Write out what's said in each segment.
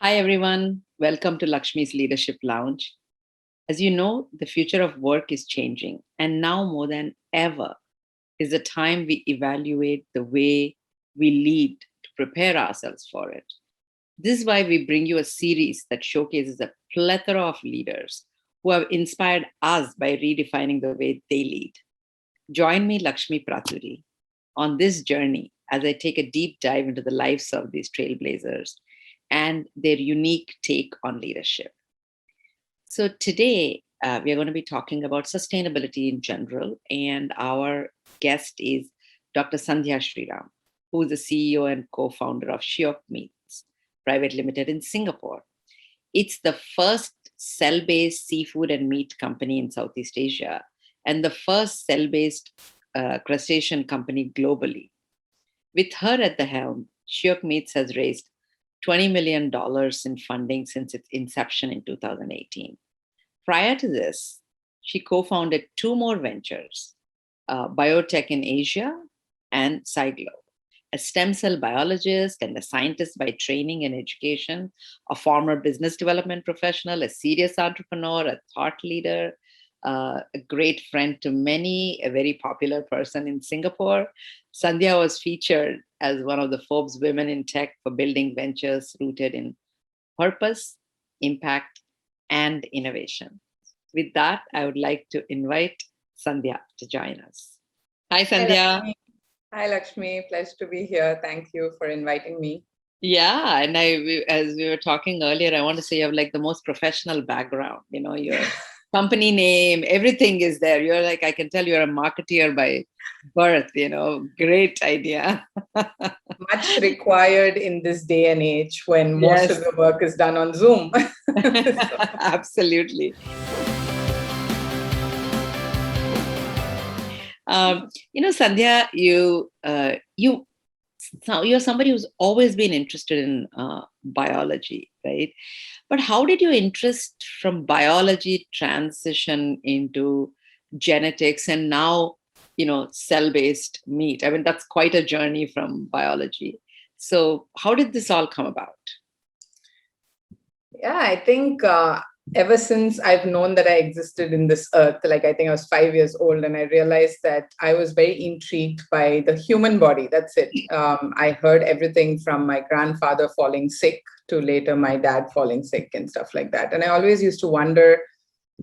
Hi, everyone. Welcome to Lakshmi's Leadership Lounge. As you know, the future of work is changing, and now more than ever is the time we evaluate the way we lead to prepare ourselves for it. This is why we bring you a series that showcases a plethora of leaders who have inspired us by redefining the way they lead. Join me, Lakshmi Praturi, on this journey as I take a deep dive into the lives of these trailblazers and their unique take on leadership. So, today we are going to be talking about sustainability in general, and our guest is Dr. Sandhya Sriram, who is the CEO and co founder of Shiok Meats Private Limited in Singapore. It's the first cell based seafood and meat company in Southeast Asia and the first cell based crustacean company globally. With her at the helm, Shiok Meats has raised $20 million in funding since its inception in 2018. Prior to this, she co founded two more ventures, Biotechin.Asia and SciGlo. A stem cell biologist and a scientist by training and education, a former business development professional, a serious entrepreneur, a thought leader, a great friend to many, a very popular person in Singapore. Sandhya was featured as one of the Forbes Women in Tech for building ventures rooted in purpose, impact, and innovation. With that, I would like to invite Sandhya to join us. Hi, Hi, Sandhya. Lakshmi. Hi, Lakshmi. Pleasure to be here. Thank you for inviting me. Yeah, and as we were talking earlier, I want to say you have like the most professional background. You know, your company name, everything is there. You're like, I can tell you're a marketeer by birth. Great idea. Much required in this day and age when most Yes. of the work is done on Zoom. Absolutely. Sandhya, you're somebody who's always been interested in biology, right? But how did your interest from biology transition into genetics and now, cell-based meat? I mean, that's quite a journey from biology. So how did this all come about? Yeah, I think ever since I've known that I existed in this earth, like I think I was 5 years old, and I realized that I was very intrigued by the human body. That's it. I heard everything from my grandfather falling sick to later my dad falling sick and stuff like that. And I always used to wonder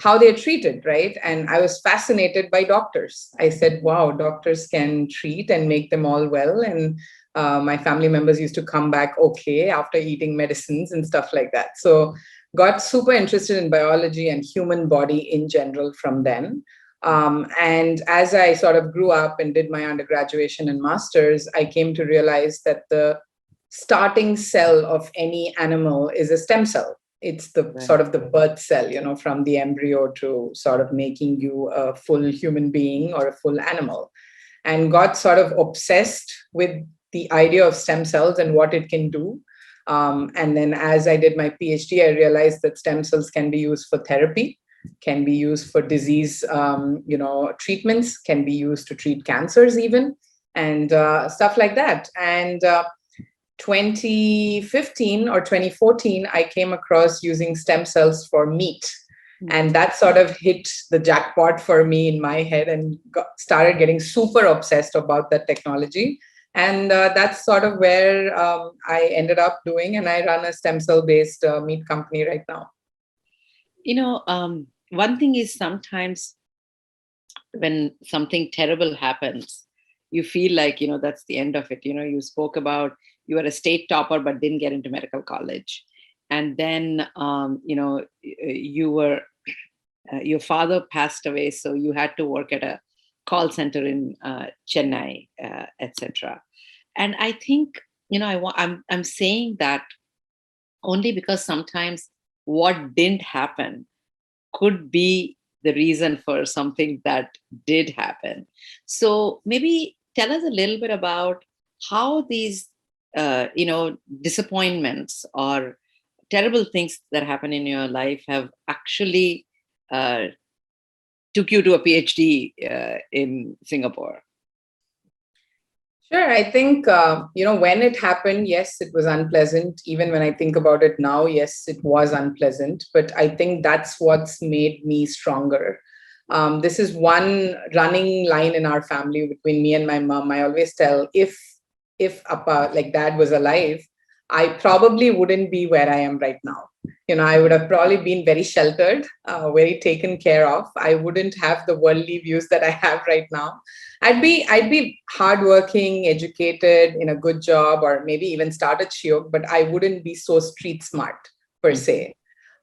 how they're treated, right? And I was fascinated by doctors. I said, wow, doctors can treat and make them all well. And my family members used to come back okay after eating medicines and stuff like that. So got super interested in biology and human body in general from then. And as I sort of grew up and did my undergraduate and master's, I came to realize that the starting cell of any animal is a stem cell. It's the sort of the birth cell, from the embryo to sort of making you a full human being or a full animal. And got sort of obsessed with the idea of stem cells and what it can do. And then as I did my PhD, I realized that stem cells can be used for therapy, can be used for disease, treatments, can be used to treat cancers even, and stuff like that. And 2015 or 2014, I came across using stem cells for meat. And that sort of hit the jackpot for me in my head and started getting super obsessed about that technology. And that's sort of where I ended up doing. And I run a stem cell based meat company right now. One thing is sometimes when something terrible happens, you feel like, that's the end of it. You spoke about you were a state topper, but didn't get into medical college. And then, you were, your father passed away. So you had to work at a call center in Chennai, etc. And I think, I'm saying that only because sometimes what didn't happen could be the reason for something that did happen. So maybe tell us a little bit about how these, disappointments or terrible things that happen in your life have actually took you to a PhD in Singapore. Sure. I think, when it happened, yes, it was unpleasant. Even when I think about it now, yes, it was unpleasant. But I think that's what's made me stronger. This is one running line in our family between me and my mom. I always tell, if Appa, like dad, was alive, I probably wouldn't be where I am right now. I would have probably been very sheltered, very taken care of. I wouldn't have the worldly views that I have right now. I'd be hardworking, educated, in a good job, or maybe even start a Shiok, but I wouldn't be so street smart per Mhm. se.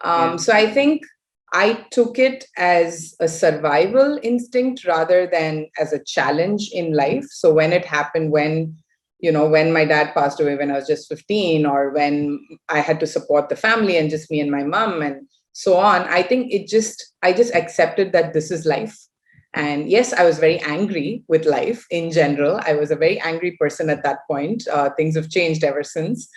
Yeah. So I think I took it as a survival instinct rather than as a challenge in life. So when it happened, when my dad passed away when I was just 15, or when I had to support the family and just me and my mom and so on, I think I just accepted that this is life. And yes, I was very angry with life in general. I was a very angry person at that point. Things have changed ever since.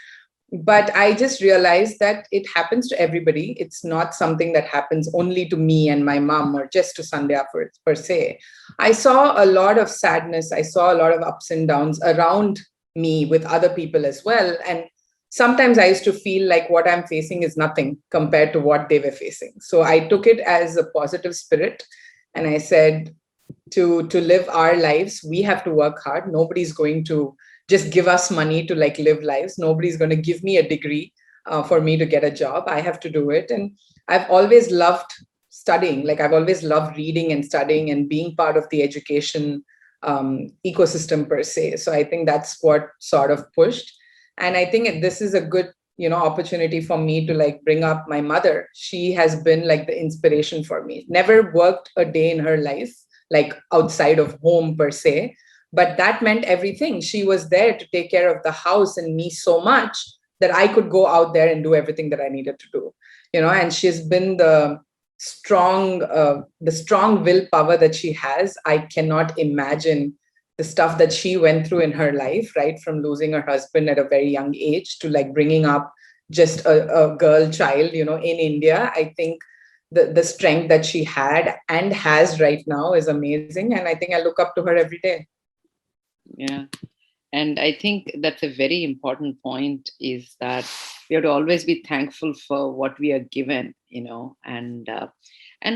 But I just realized that it happens to everybody. It's not something that happens only to me and my mom or just to Sandhya per se. I saw a lot of sadness. I saw a lot of ups and downs around me with other people as well. And sometimes I used to feel like what I'm facing is nothing compared to what they were facing. So I took it as a positive spirit. And I said, to live our lives, we have to work hard. Nobody's going to just give us money to like live lives. Nobody's going to give me a degree for me to get a job. I have to do it. And I've always loved studying. Like I've always loved reading and studying and being part of the education ecosystem per se. So I think that's what sort of pushed. And I think this is a good opportunity for me to like bring up my mother. She has been like the inspiration for me. Never worked a day in her life like outside of home per se, but that meant everything. She was there to take care of the house and me so much that I could go out there and do everything that I needed to do. And she's been the strong willpower that she has. I cannot imagine the stuff that she went through in her life, right? From losing her husband at a very young age to like bringing up just a girl child, in India. I think the strength that she had and has right now is amazing. And I think I look up to her every day. Yeah. And I think that's a very important point, is that we have to always be thankful for what we are given, and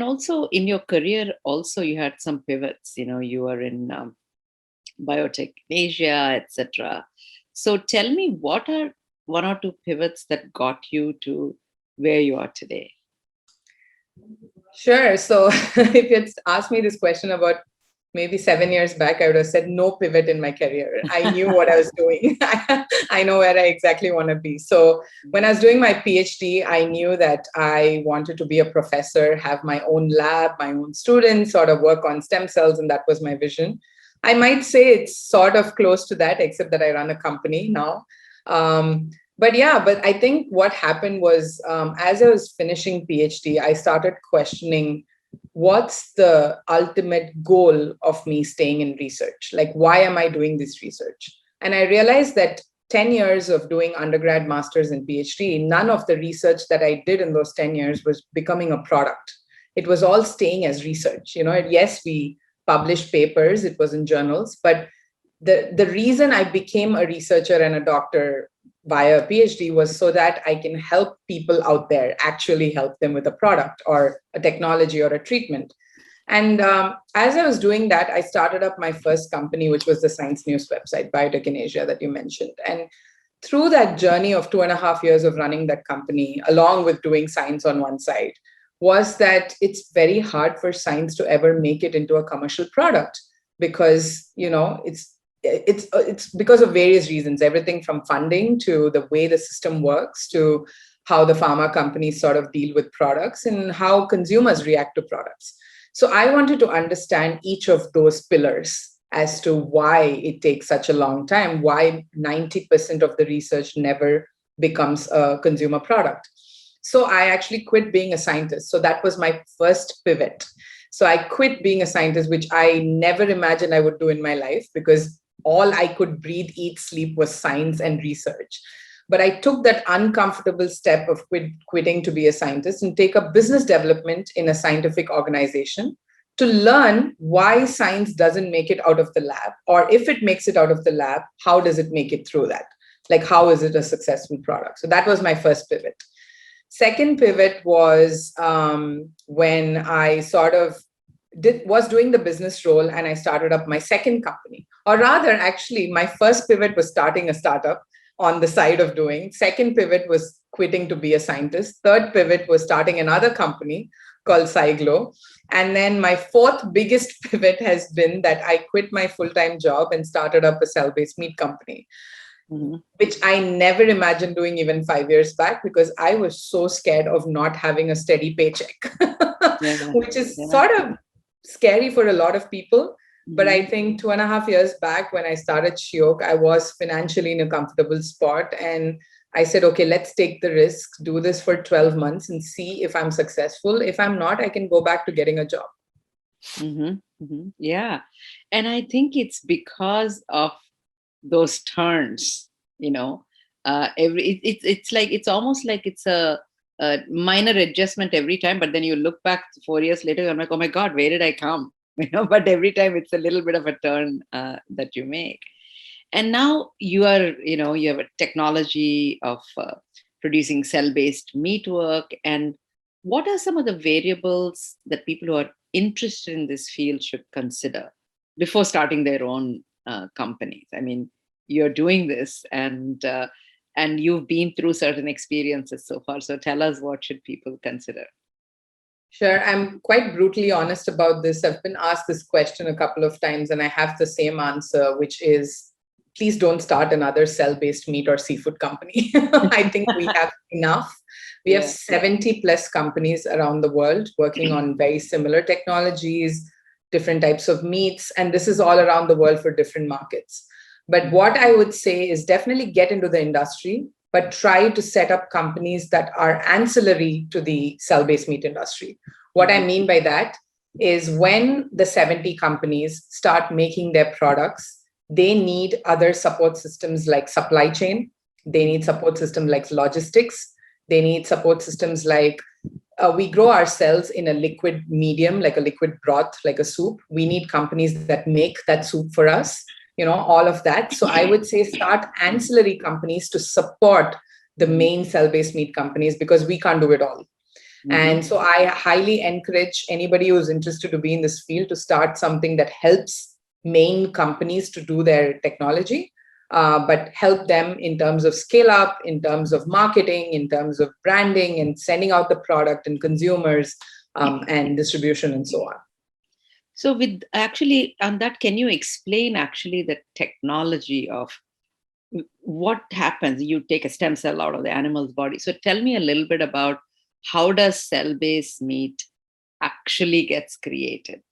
also in your career, also you had some pivots, you were in Biotechin.Asia, etc. So tell me, what are one or two pivots that got you to where you are today? Sure. So if you'd asked me this question about maybe 7 years back, I would have said no pivot in my career. I knew what I was doing. I know where I exactly want to be. So when I was doing my PhD, I knew that I wanted to be a professor, have my own lab, my own students, sort of work on stem cells. And that was my vision. I might say it's sort of close to that, except that I run a company now. But I think what happened was, as I was finishing PhD, I started questioning what's the ultimate goal of me staying in research? Like, why am I doing this research? And I realized that 10 years of doing undergrad, master's, and PhD, none of the research that I did in those 10 years was becoming a product. It was all staying as research. Yes, we published papers, it was in journals, but the reason I became a researcher and a doctor via a PhD was so that I can help people out there, actually help them with a product or a technology or a treatment. And as I was doing that, I started up my first company, which was the science news website, Biotechin.Asia, that you mentioned. And through that journey of 2.5 years of running that company, along with doing science on one side, was that it's very hard for science to ever make it into a commercial product because, it's because of various reasons, everything from funding to the way the system works to how the pharma companies sort of deal with products and how consumers react to products. So I wanted to understand each of those pillars as to why it takes such a long time, why 90% of the research never becomes a consumer product. So I actually quit being a scientist. So that was my first pivot. So I quit being a scientist, which I never imagined I would do in my life because all I could breathe, eat, sleep was science and research. But I took that uncomfortable step of quitting to be a scientist and take up business development in a scientific organization to learn why science doesn't make it out of the lab, or if it makes it out of the lab, how does it make it through that? Like, how is it a successful product? So that was my first pivot. Second pivot was when I sort of was doing the business role and I started up my second company. Or rather, actually, my first pivot was starting a startup on the side of doing. Second pivot was quitting to be a scientist. Third pivot was starting another company called SciGlo. And then my fourth biggest pivot has been that I quit my full-time job and started up a cell-based meat company, which I never imagined doing even 5 years back, because I was so scared of not having a steady paycheck, which is sort of scary for a lot of people. But I think 2.5 years back when I started Shiok, I was financially in a comfortable spot. And I said, okay, let's take the risk, do this for 12 months and see if I'm successful. If I'm not, I can go back to getting a job. Yeah. And I think it's because of those turns, it's almost like it's a minor adjustment every time, but then you look back 4 years later, you're like, oh my God, where did I come? But every time it's a little bit of a turn that you make. And now you have a technology of producing cell-based meat work. And what are some of the variables that people who are interested in this field should consider before starting their own companies? I mean, you're doing this and you've been through certain experiences so far. So tell us, what should people consider? Sure. I'm quite brutally honest about this. I've been asked this question a couple of times and I have the same answer, which is, please don't start another cell-based meat or seafood company. I think we have enough. We have 70 plus companies around the world working on very similar technologies, different types of meats, and this is all around the world for different markets. But what I would say is definitely get into the industry, but try to set up companies that are ancillary to the cell-based meat industry. What I mean by that is when the 70 companies start making their products, they need other support systems like supply chain. They need support systems like logistics. They need support systems like we grow our cells in a liquid medium, like a liquid broth, like a soup. We need companies that make that soup for us, all of that. So I would say start ancillary companies to support the main cell-based meat companies, because we can't do it all. And so I highly encourage anybody who's interested to be in this field to start something that helps main companies to do their technology, but help them in terms of scale up, in terms of marketing, in terms of branding and sending out the product and consumers and distribution and so on. So with actually on that, can you explain actually the technology of what happens? You take a stem cell out of the animal's body. So tell me a little bit about how does cell-based meat actually gets created?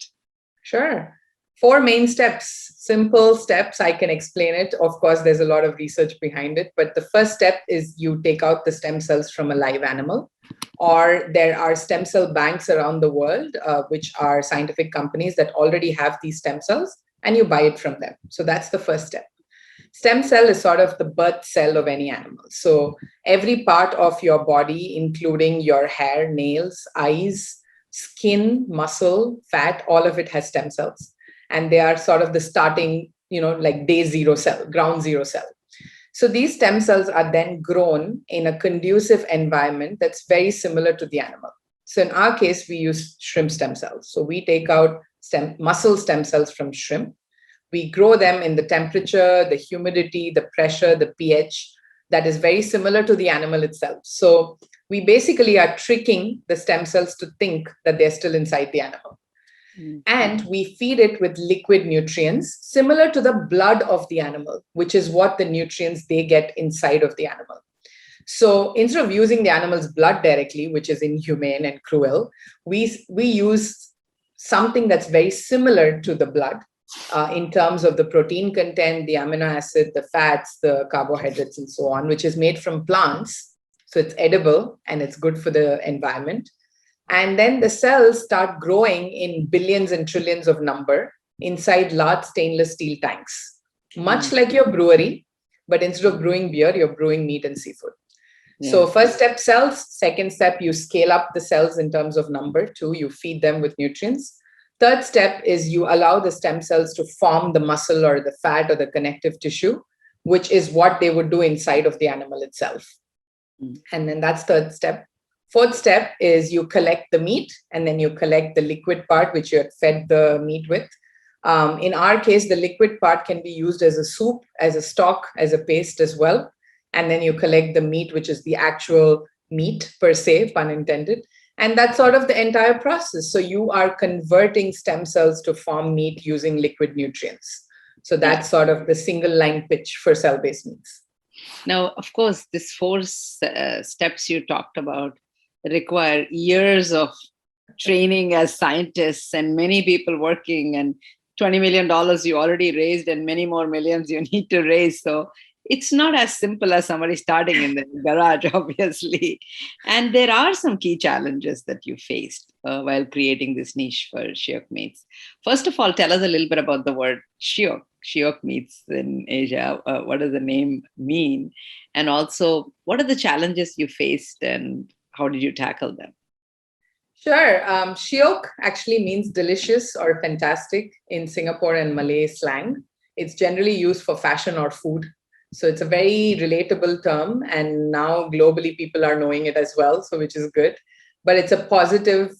Sure. 4 main steps, simple steps. I can explain it. Of course, there's a lot of research behind it. But the first step is you take out the stem cells from a live animal, or there are stem cell banks around the world, which are scientific companies that already have these stem cells, and you buy it from them. So that's the first step. Stem cell is sort of the birth cell of any animal. So every part of your body, including your hair, nails, eyes, skin, muscle, fat, all of it has stem cells. And they are sort of the starting, like day zero cell, ground zero cell. So these stem cells are then grown in a conducive environment that's very similar to the animal. So in our case, we use shrimp stem cells. So we take out muscle stem cells from shrimp. We grow them in the temperature, the humidity, the pressure, the pH that is very similar to the animal itself. So we basically are tricking the stem cells to think that they're still inside the animal. And we feed it with liquid nutrients similar to the blood of the animal, which is what the nutrients they get inside of the animal. So instead of using the animal's blood directly, which is inhumane and cruel, we use something that's very similar to the blood in terms of the protein content, the amino acid, the fats, the carbohydrates, and so on, which is made from plants. So it's edible and it's good for the environment. And then the cells start growing in billions and trillions of number inside large stainless steel tanks, much like your brewery, but instead of brewing beer, you're brewing meat and seafood. Yeah. So first step, cells. Second step, you scale up the cells in terms of number. 2, you feed them with nutrients. Third step is you allow the stem cells to form the muscle or the fat or the connective tissue, which is what they would do inside of the animal itself. And then that's third step. Fourth step is you collect the meat, and then you collect the liquid part, which you had fed the meat with. In our case, the liquid part can be used as a soup, as a stock, as a paste as well. And then you collect the meat, which is the actual meat per se, pun intended. And that's sort of the entire process. So you are converting stem cells to form meat using liquid nutrients. So that's sort of the single line pitch for cell-based meats. Now, of course, these four steps you talked about require years of training as scientists and many people working, and $20 million you already raised and many more millions you need to raise. So it's not as simple as somebody starting in the garage, obviously. And there are some key challenges that you faced while creating this niche for Shiok Meats. First of all, tell us a little bit about the word Shiok Meats in Asia. What does the name mean? And also, what are the challenges you faced and how did you tackle them? Sure. Shiok actually means delicious or fantastic in Singapore and Malay slang. It's generally used for fashion or food. So it's a very relatable term. And now globally, people are knowing it as well, so which is good. But it's a positive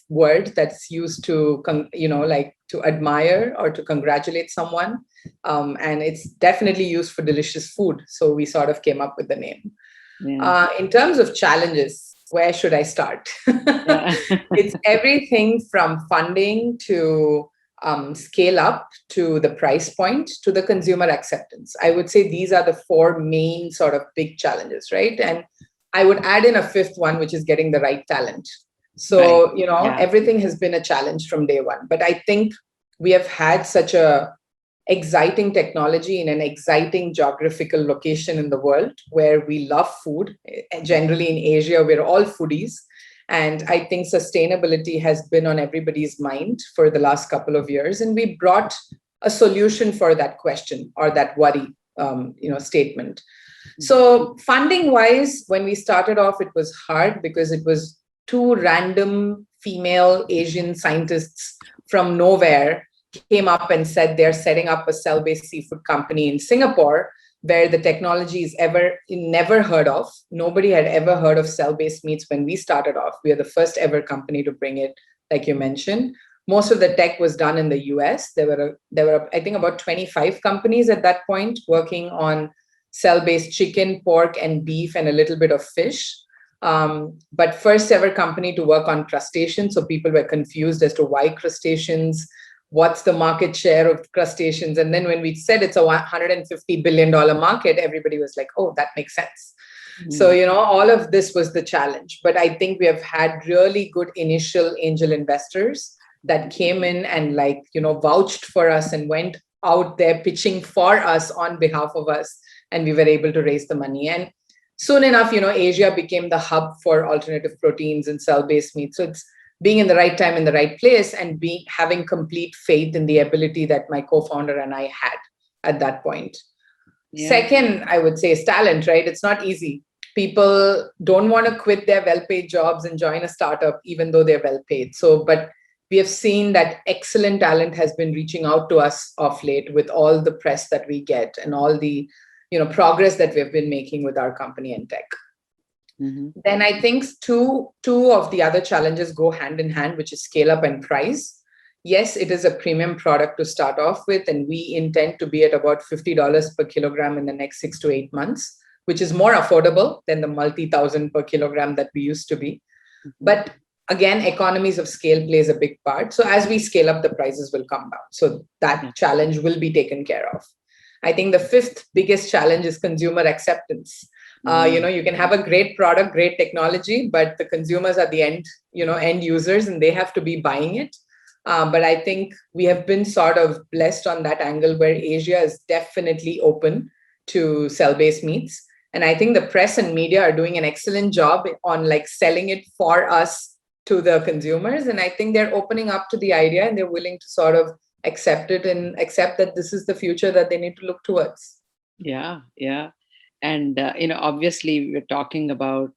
word that's used to, to admire or to congratulate someone. And it's definitely used for delicious food. So we sort of came up with the name. Yeah. In terms of challenges, where should I start? It's everything from funding to scale up to the price point to the consumer acceptance. I would say these are the four main sort of big challenges, right? And I would add in a fifth one, which is getting the right talent. So, everything has been a challenge from day one. But I think we have had such a exciting technology in an exciting geographical location in the world where we love food. Generally in Asia, we're all foodies. And I think sustainability has been on everybody's mind for the last couple of years. And we brought a solution for that question or that worry, statement. So funding wise, when we started off, it was hard because it was two random female Asian scientists from nowhere came up and said they're setting up a cell-based seafood company in Singapore where the technology is never heard of. Nobody had ever heard of cell-based meats when we started off. We are the first ever company to bring it, like you mentioned. Most of the tech was done in the US. There were I think, about 25 companies at that point working on cell-based chicken, pork, and beef, and a little bit of fish. But first ever company to work on crustaceans. So people were confused as to why crustaceans, what's the market share of crustaceans? And then when we said it's a $150 billion market, everybody was like, oh, that makes sense. Mm-hmm. So, all of this was the challenge. But I think we have had really good initial angel investors that came in and vouched for us and went out there pitching for us on behalf of us. And we were able to raise the money. And soon enough, Asia became the hub for alternative proteins and cell-based meat. So it's being in the right time, in the right place, and having complete faith in the ability that my co-founder and I had at that point. Yeah. Second, I would say is talent, right? It's not easy. People don't want to quit their well-paid jobs and join a startup, even though they're well-paid. But we have seen that excellent talent has been reaching out to us of late with all the press that we get and all the progress that we've been making with our company and tech. Mm-hmm. Then I think two of the other challenges go hand in hand, which is scale up and price. Yes, it is a premium product to start off with, and we intend to be at about $50 per kilogram in the next 6 to 8 months, which is more affordable than the multi-thousand per kilogram that we used to be. Mm-hmm. But again, economies of scale plays a big part. So as we scale up, the prices will come down. So that challenge will be taken care of. I think the fifth biggest challenge is consumer acceptance. You can have a great product, great technology, but the consumers are the end users, and they have to be buying it. But I think we have been sort of blessed on that angle where Asia is definitely open to cell-based meats. And I think the press and media are doing an excellent job on selling it for us to the consumers. And I think they're opening up to the idea, and they're willing to sort of accept it and accept that this is the future that they need to look towards. Yeah. And, obviously we're talking about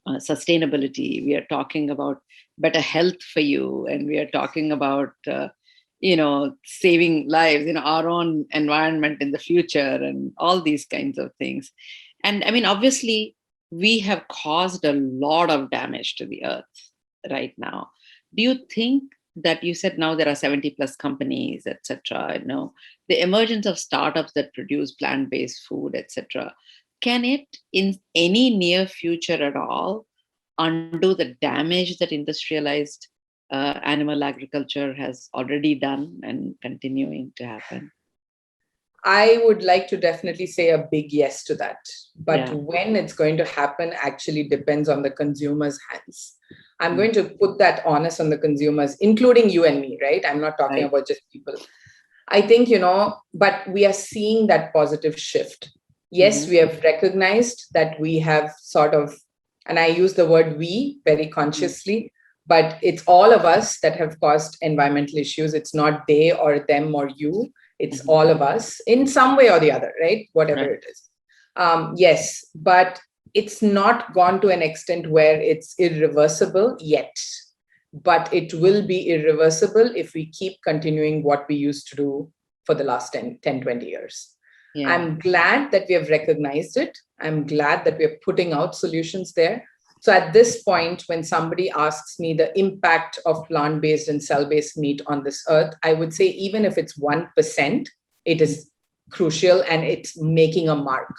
sustainability. We are talking about better health for you, and we are talking about saving lives, our own environment in the future, and all these kinds of things. And I mean, obviously, we have caused a lot of damage to the earth right now. Do you think that, you said now there are 70 plus companies, etc., the emergence of startups that produce plant-based food, etc., can it in any near future at all undo the damage that industrialized animal agriculture has already done and continuing to happen? I would like to definitely say a big yes to that. But Yeah. when it's going to happen actually depends on the consumer's hands. I'm Mm. going to put that onus on the consumers, including you and me, right? I'm not talking Right. about just people. I think, but we are seeing that positive shift. Yes, we have recognized that we have sort of, and I use the word we very consciously, but it's all of us that have caused environmental issues. It's not they or them or you. It's all of us in some way or the other, right? Whatever Right. it is. Yes, but it's not gone to an extent where it's irreversible yet. But it will be irreversible if we keep continuing what we used to do for the last 10, 20 years. Yeah. I'm glad that we have recognized it. I'm glad that we're putting out solutions there. So at this point, when somebody asks me the impact of plant-based and cell-based meat on this earth, I would say even if it's 1%, it is crucial and it's making a mark.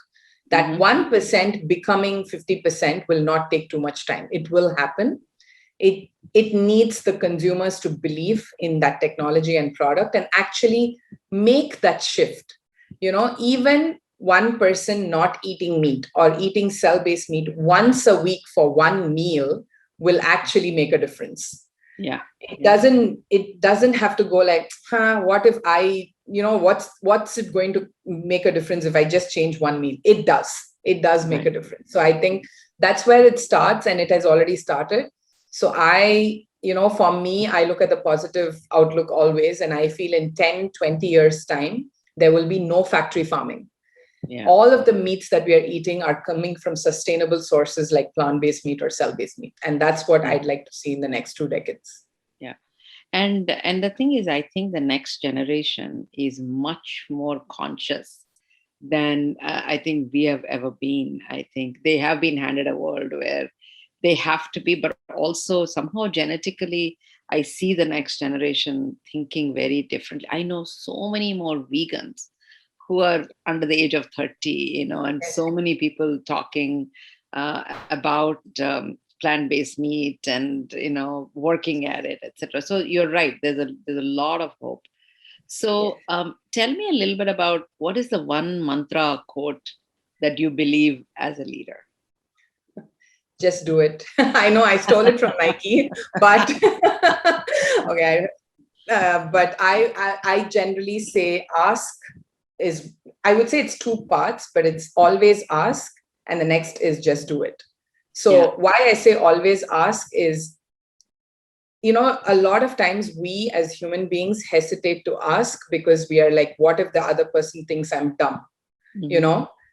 That 1% becoming 50% will not take too much time. It will happen. It needs the consumers to believe in that technology and product and actually make that shift. Even one person not eating meat or eating cell-based meat once a week for one meal will actually make a difference. Yeah. It doesn't have to go like, what if what's it going to make a difference if I just change one meal? It does make a difference. So I think that's where it starts, and it has already started. So for me, I look at the positive outlook always, and I feel in 10, 20 years time, there will be no factory farming. Yeah. All of the meats that we are eating are coming from sustainable sources like plant-based meat or cell-based meat. And that's what I'd like to see in the next 2 decades. Yeah. And the thing is, I think the next generation is much more conscious than I think we have ever been. I think they have been handed a world where they have to be, but also somehow genetically, I see the next generation thinking very differently. I know so many more vegans who are under the age of 30, and so many people talking about plant-based meat and, working at it, etc. So you're right. There's a lot of hope. So tell me a little bit about what is the one mantra quote that you believe as a leader? Just do it. I know I stole it from Nike, but okay. But I generally say ask is, I would say it's 2 parts, but it's always ask. And the next is just do it. So why I say always ask is, a lot of times we as human beings hesitate to ask because we are like, what if the other person thinks I'm dumb?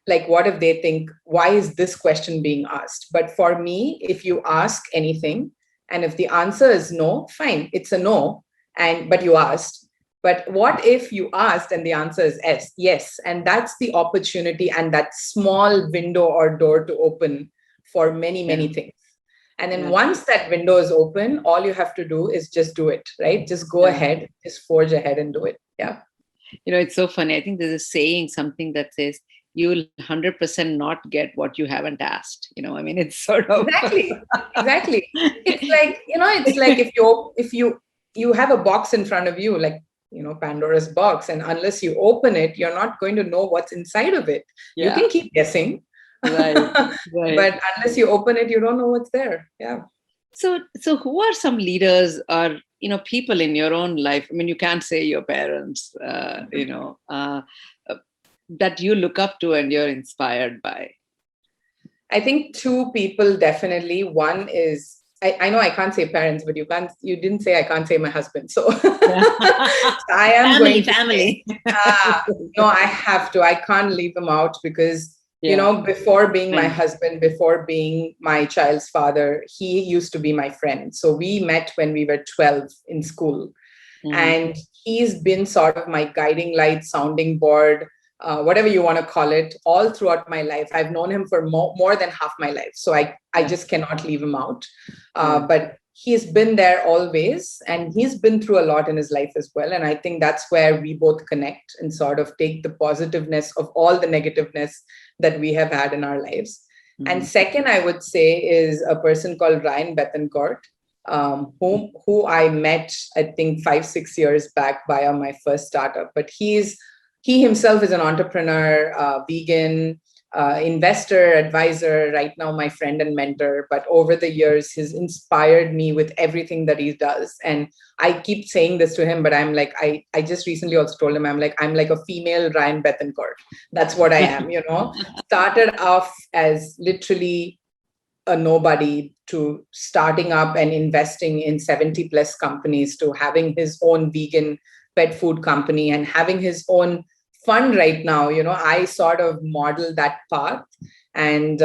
Like, what if they think, why is this question being asked? But for me, if you ask anything, and if the answer is no, fine, it's a no, but you asked. But what if you asked and the answer is yes? And that's the opportunity and that small window or door to open for many, many things. And then once that window is open, all you have to do is just do it, right? Just go ahead, just forge ahead and do it. Yeah. It's so funny. I think there's a saying, something that says, you'll 100% not get what you haven't asked. I mean, it's sort of exactly. It's like, it's like if you have a box in front of you, like, Pandora's box, and unless you open it, you're not going to know what's inside of it. You can keep guessing, right. But unless you open it, you don't know what's there. Yeah. So who are some leaders or people in your own life? I mean, you can't say your parents, that you look up to and you're inspired by. I think 2 people definitely. One is, I know I can't say parents, but you didn't say I can't say my husband. So, so I am family. No, I have to. I can't leave him out because Yeah. Before being my Friend. husband, before being my child's father, he used to be my friend. So we met when we were 12 in school. Mhm. And he's been sort of my guiding light, sounding board, whatever you want to call it, all throughout my life. I've known him for more than half my life. So I Yeah. just cannot leave him out. Yeah. But he's been there always, and he's been through a lot in his life as well. And I think that's where we both connect and sort of take the positiveness of all the negativeness that we have had in our lives. And Mhm. second, I would say, is a person called Ryan Bethencourt, who I met, I think 5-6 years back via my first startup. But he himself is an entrepreneur, vegan, investor, advisor, right now my friend and mentor. But over the years, he's inspired me with everything that he does. And I keep saying this to him, but I'm like, I just recently also told him, I'm like a female Ryan Bethencourt. That's what I am, Started off as literally a nobody to starting up and investing in 70 plus companies to having his own vegan pet food company and having his own fund right now. I sort of modeled that path. And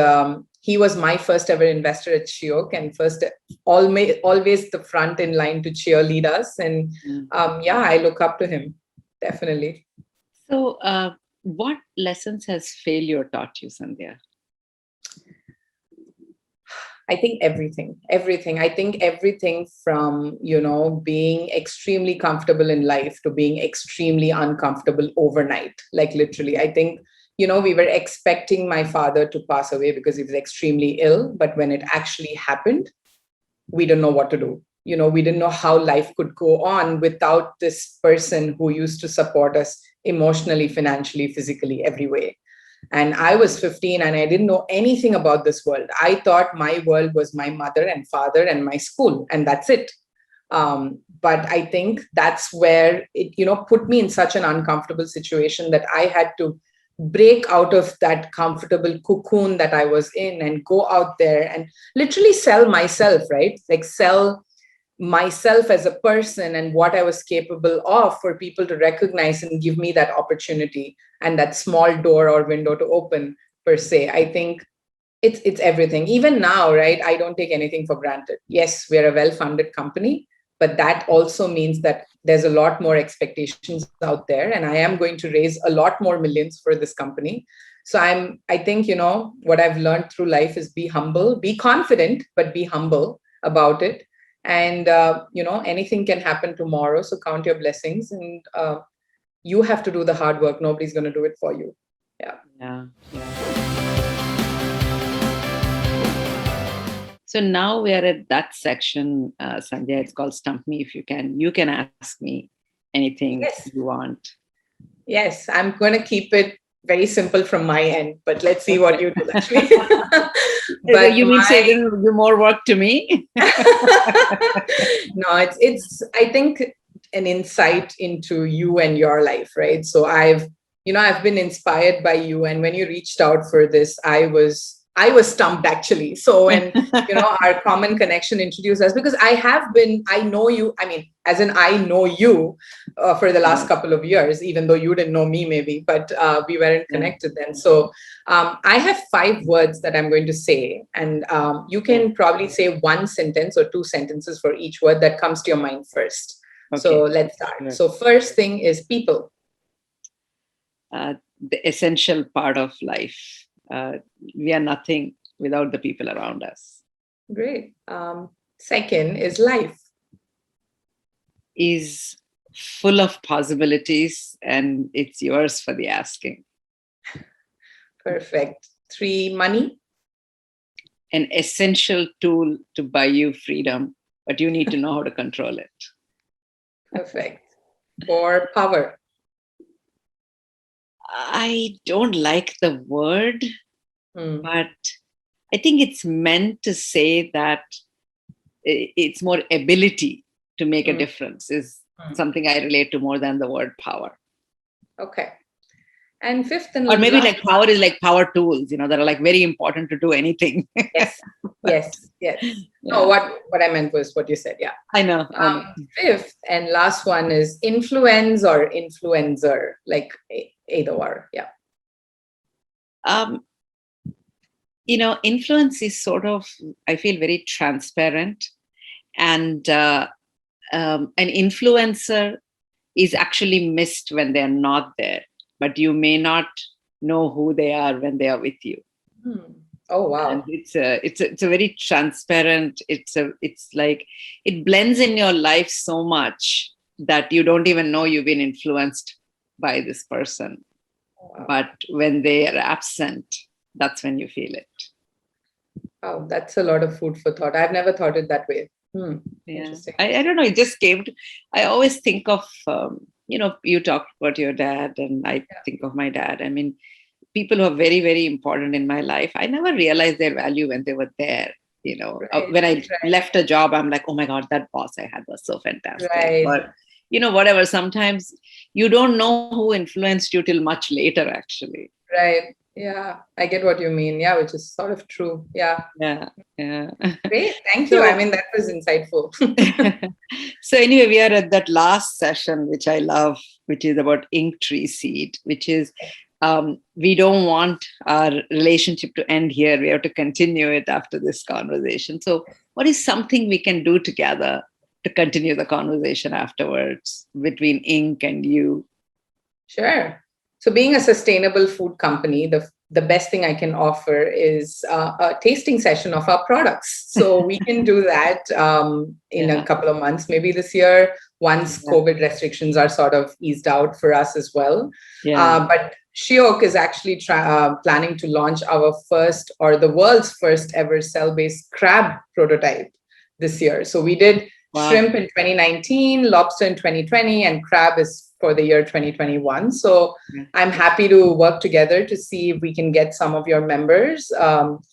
he was my first ever investor at Shiok, and first always the front in line to cheerlead us. And Yeah. I look up to him, definitely. So, what lessons has failure taught you, Sandhya? I think everything. I think everything from, being extremely comfortable in life to being extremely uncomfortable overnight, like literally. I think, we were expecting my father to pass away because he was extremely ill. But when it actually happened, we didn't know what to do. We didn't know how life could go on without this person who used to support us emotionally, financially, physically, every way. And I was 15 and I didn't know anything about this world. I thought my world was my mother and father and my school, and that's it. But I think that's where it, put me in such an uncomfortable situation that I had to break out of that comfortable cocoon that I was in and go out there and literally sell myself, right? Like sell myself as a person and what I was capable of for people to recognize and give me that opportunity and that small door or window to open, per se. I think it's everything. Even now, right? I don't take anything for granted. Yes, we're a well-funded company, but that also means that there's a lot more expectations out there, and I am going to raise a lot more millions for this company. So I think, what I've learned through life is be humble, be confident, but be humble about it. And anything can happen tomorrow, so count your blessings. And you have to do the hard work. Nobody's going to do it for you. Yeah. Yeah. Yeah. So now we are at that section, Sandhya. It's called Stump Me If You Can. You can ask me anything Yes. you want. Yes, I'm going to keep it very simple from my end, but let's see what you do, Lakshmi. But You mean say you're going to do more work to me? no, it's I think an insight into you and your life, right? So I've been inspired by you, and when you reached out for this, I was stumped actually. So when our common connection introduced us, because I know you. I mean, as in I know you for the last couple of years, even though you didn't know me, maybe, but we weren't connected then. So I have 5 words that I'm going to say, and you can probably say 1 sentence or 2 sentences for each word that comes to your mind first. Okay. So let's start. Sure. So first thing is people. The essential part of life. We are nothing without the people around us. Great. Second is life. Is full of possibilities, and it's yours for the asking. Perfect. 3, money. An essential tool to buy you freedom, but you need to know how to control it. Perfect. 4, power. I don't like the word, but I think it's meant to say that it's more ability to make a difference is something I relate to more than the word power. Okay. And 5th and or maybe like power is like power tools, that are like very important to do anything. Yes. Yeah. No, what I meant was what you said. Yeah. I know. 5th and last one is influence or influencer, like either or. Yeah. influence is sort of, I feel, very transparent. And an influencer is actually missed when they're not there, but you may not know who they are when they are with you. Oh And wow. it's a very transparent, it's like it blends in your life so much that you don't even know you've been influenced by this person. Wow. But when they are absent, that's when you feel it. Wow, that's a lot of food for thought. I've never thought it that way. Yeah. Interesting. I don't know, it just came to, I always think of you talked about your dad, and I think of my dad. I mean, people who are very, very important in my life, I never realized their value when they were there. Right, When I right, left a job, I'm like, oh my God, that boss I had was so fantastic. right, Or, whatever. Sometimes you don't know who influenced you till much later, actually. right. Yeah, I get what you mean. Yeah, which is sort of true. Yeah. Yeah. Yeah. Great. Thank you. I So, mean, that was insightful. so anyway, we are at that last session, which I love, which is about ink tree seed, which is we don't want our relationship to end here. We have to continue it after this conversation. So, what is something we can do together to continue the conversation afterwards between ink and you? Sure. So, being a sustainable food company, the best thing I can offer is a tasting session of our products. So, we can do that in a Yeah. couple of months, maybe this year, once Yeah. COVID restrictions are sort of eased out for us as well. Yeah. But Shiok is actually planning to launch our first, or the world's first ever cell-based crab prototype this year. So, we did Wow. shrimp in 2019, lobster in 2020, and crab is for the year 2021. So Yeah. I'm happy to work together to see if we can get some of your members,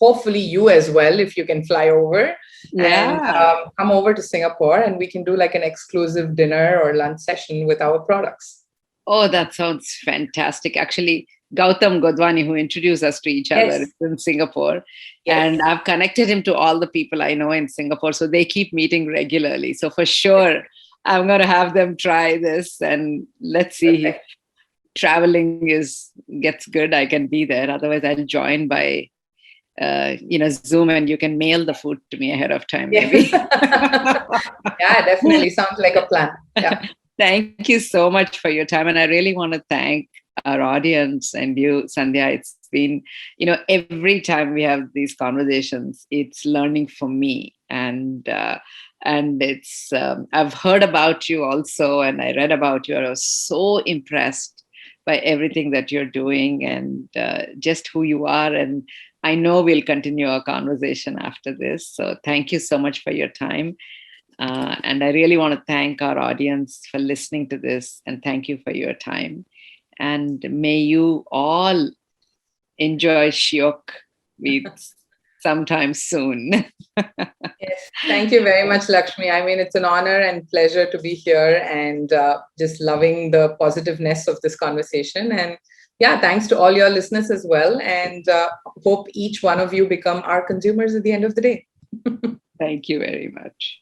hopefully you as well, if you can fly over and Yeah. come over to Singapore, and we can do like an exclusive dinner or lunch session with our products. Oh, that sounds fantastic. Actually, Gautam Godwani, who introduced us to each other, Yes, is in Singapore. yes. And I've connected him to all the people I know in Singapore. So they keep meeting regularly. So for sure, I'm going to have them try this. And let's see if Perfect. traveling gets good. I can be there. Otherwise, I'll join by Zoom, and you can mail the food to me ahead of time, Yes. maybe. Yeah, definitely. Sounds like a plan. Yeah. Thank you so much for your time. And I really want to thank our audience and you, Sandhya. It's been, every time we have these conversations, it's learning for me. And it's, I've heard about you also, and I read about you. I was so impressed by everything that you're doing, and just who you are. And I know we'll continue our conversation after this. So thank you so much for your time. And I really want to thank our audience for listening to this, and thank you for your time. And may you all enjoy Shiok Meats sometime soon. Yes, thank you very much, Lakshmi. I mean, it's an honor and pleasure to be here, and just loving the positiveness of this conversation. And yeah, thanks to all your listeners as well. And hope each one of you become our consumers at the end of the day. Thank you very much.